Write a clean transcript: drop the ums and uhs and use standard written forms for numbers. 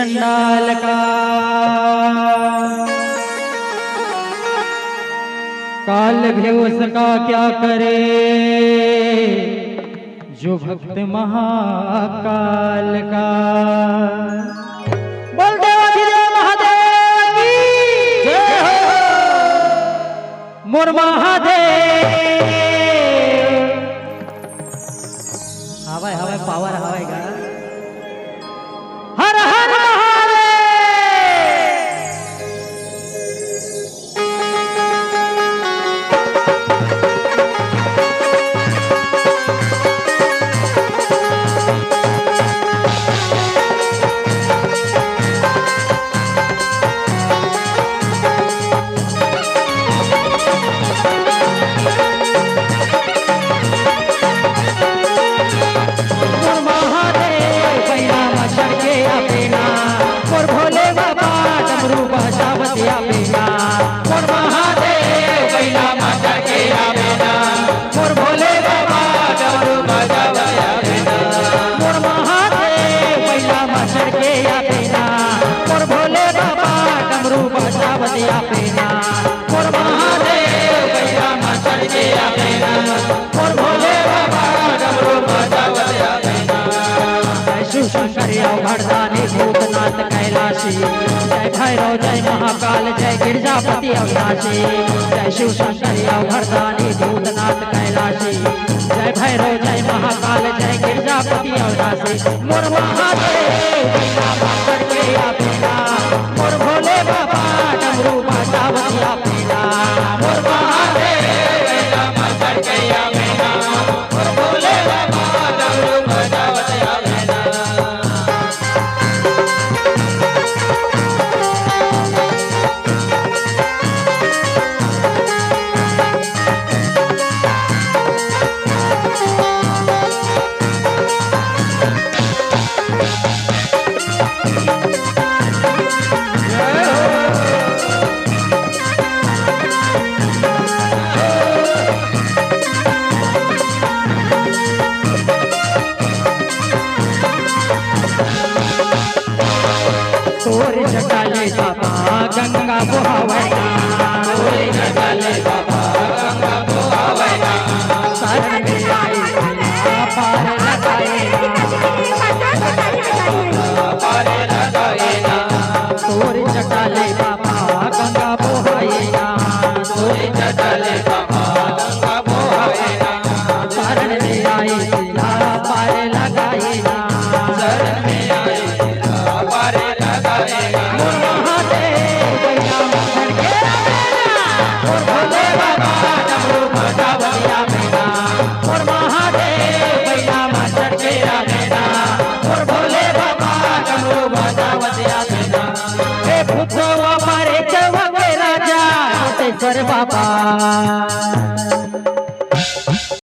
चंडाल का। काल भी उसका क्या करे जो भक्त महाकाल का। बोल देवाधिदेव महादेव की जय हो। मोर महादेव हवाय हवाय पावर हवाय का। हर हर महादेव। भरदानी भूतनाथ कैलाशी जय भैरव जय महाकाल जय गिरजापति अविनाशी। जय शिव शंकर भरदानी भूतनाथ कैलाशी जय भैरव जय महाकाल जय गिरजापति अविनाशी। मोर महादेव करके अपना मोर भोले बाबा डमरू बजावती अपना। मोर महादेव करके अपना मोर भोले बाबा डमरू बजावती अपना। तोरे जटाले बाबा गंगा बहावैना। तोरे जटाले बाबा गंगा बहावैना। शरण में आई पार लगाएना। तोरे जटाले बाबा गंगा बहावैना। तोरे जटाले बाबा गंगा बहावैना। शरण में आई पार लगाएना। शरण में आई पार मोर महादेव बैला मच्छर के मोर भोले बाबा डमरू बजावतिया मेरा। मोर महादेव बैला मच्छर के मेरा। मोर भोले बाबा डमरू बजावतिया मेरा। हे भूतवा मारे चवके राजा कोटेश्वर बाबा।